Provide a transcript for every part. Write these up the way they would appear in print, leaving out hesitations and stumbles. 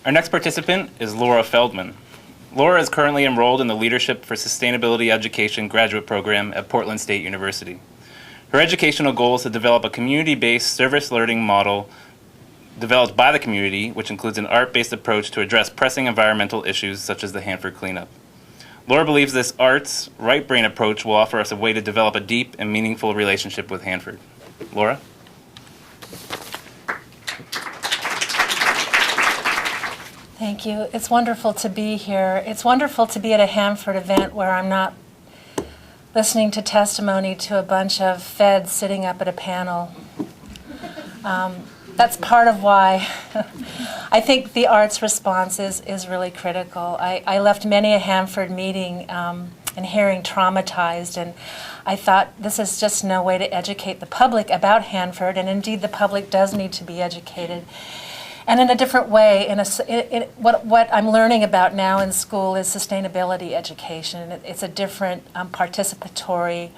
Our next participant is Laura Feldman. Laura is currently enrolled in the Leadership for Sustainability Education graduate program at Portland State University. Her educational goal is to develop a community-based service learning model developed by the community, which includes an art-based approach to address pressing environmental issues such as the Hanford cleanup. Laura believes this arts, right-brain approach will offer us a way to develop a deep and meaningful relationship with Hanford. Laura? Thank you. It's wonderful to be here. It's wonderful to be at a Hanford event where I'm not listening to testimony to a bunch of feds sitting up at a panel. That's part of why I think the arts response is really critical. I left many a Hanford meeting and hearing traumatized, and I thought this is just no way to educate the public about Hanford, and indeed the public does need to be educated. And in a different way, what I'm learning about now in school is sustainability education. It's a different participatory,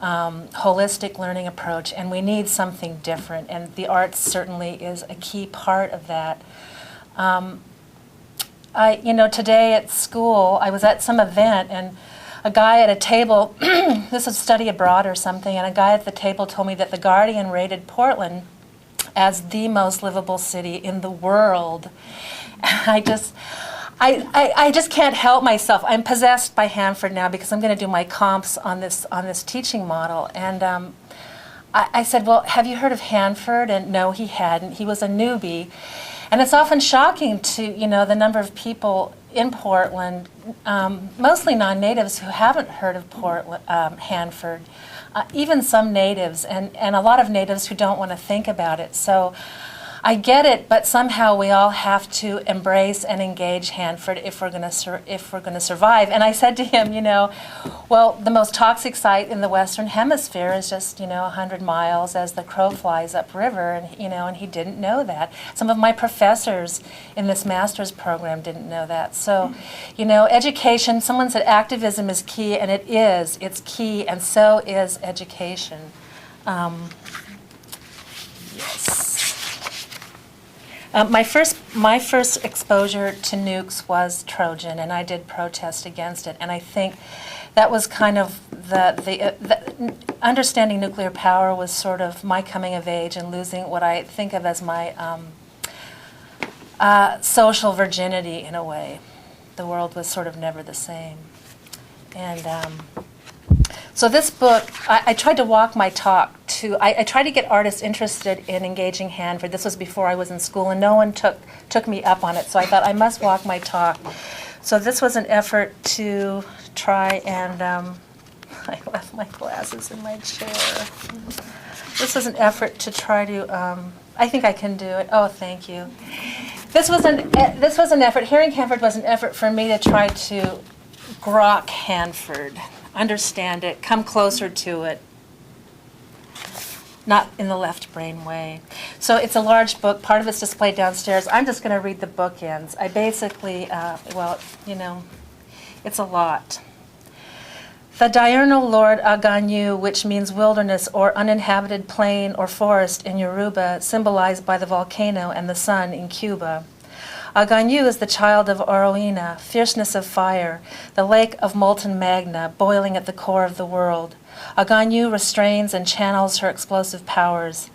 holistic learning approach, and we need something different, and the arts certainly is a key part of that. Today at school, I was at some event, and a guy at a table, this was study abroad or something, and a guy at the table told me that The Guardian rated Portland as the most livable city in the world. I just can't help myself. I'm possessed by Hanford now because I'm going to do my comps on this teaching model. And I said, well, have you heard of Hanford? And no, he hadn't. He was a newbie. And it's often shocking to, the number of people in Portland, mostly non-natives, who haven't heard of Hanford. Even some natives, and a lot of natives who don't want to think about it. So I get it, but somehow we all have to embrace and engage Hanford if we're going to survive. And I said to him, well, the most toxic site in the Western Hemisphere is just 100 miles as the crow flies upriver, and he didn't know that. Some of my professors in this master's program didn't know that. So, education. Someone said activism is key, and it is. It's key, and so is education. Yes. My first exposure to nukes was Trojan, and I did protest against it. And I think that was kind of the understanding nuclear power was sort of my coming of age and losing what I think of as my social virginity in a way. The world was sort of never the same. And so this book, I tried to walk my talk to, I tried to get artists interested in engaging Hanford. This was before I was in school, and no one took me up on it, so I thought I must walk my talk. So this was an effort to try and, I left my glasses in my chair. This was an effort to try to, I think I can do it. Oh, thank you. This was an effort, hearing Hanford was an effort for me to try to grok Hanford. Understand it, come closer to it, not in the left brain way. So it's a large book, part of it's displayed downstairs. I'm just going to read the bookends. I basically, it's a lot. The diurnal Lord Aganyu, which means wilderness or uninhabited plain or forest in Yoruba, symbolized by the volcano and the sun in Cuba. Aganyu is the child of Oroina, fierceness of fire, the lake of molten magna, boiling at the core of the world. Aganyu restrains and channels her explosive powers.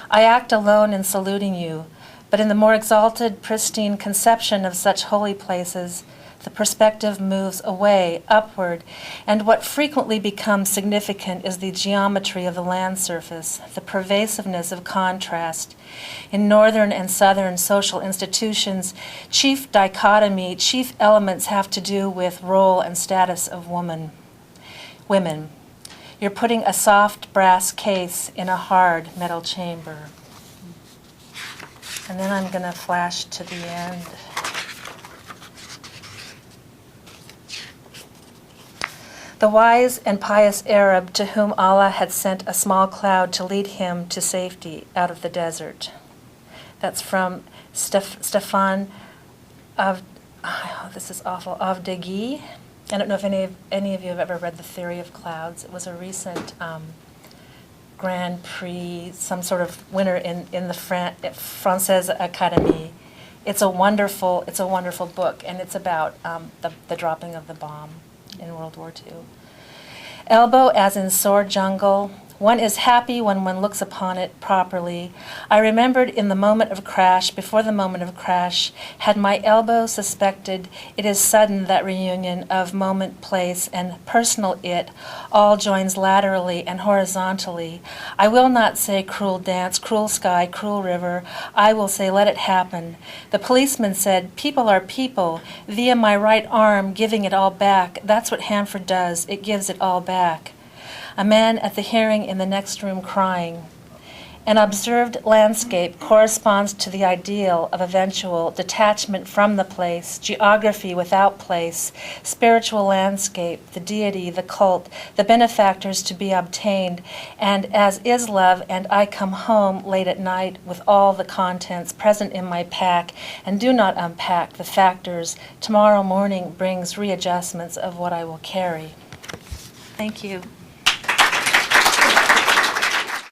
I act alone in saluting you, but in the more exalted, pristine conception of such holy places, the perspective moves away, upward, and what frequently becomes significant is the geometry of the land surface, the pervasiveness of contrast. In northern and southern social institutions, chief dichotomy, chief elements have to do with role and status of women. You're putting a soft brass case in a hard metal chamber. And then I'm going to flash to the end. The wise and pious Arab to whom Allah had sent a small cloud to lead him to safety out of the desert. That's from Stefan of, this is awful, Avdegi. I don't know if any of you have ever read The Theory of Clouds. It was a recent Grand Prix, some sort of winner in the Française Académie. It's a wonderful book, and it's about the dropping of the bomb in World War II. Elbow as in sore jungle. One is happy when one looks upon it properly. I remembered in the moment of crash, before the moment of crash, had my elbow suspected it is sudden that reunion of moment, place, and personal it all joins laterally and horizontally. I will not say cruel dance, cruel sky, cruel river. I will say let it happen. The policeman said, people are people, via my right arm giving it all back. That's what Hanford does. It gives it all back. A man at the hearing in the next room crying. An observed landscape corresponds to the ideal of eventual detachment from the place, geography without place, spiritual landscape, the deity, the cult, the benefactors to be obtained, and as is love, and I come home late at night with all the contents present in my pack, and do not unpack the factors. Tomorrow morning brings readjustments of what I will carry. Thank you.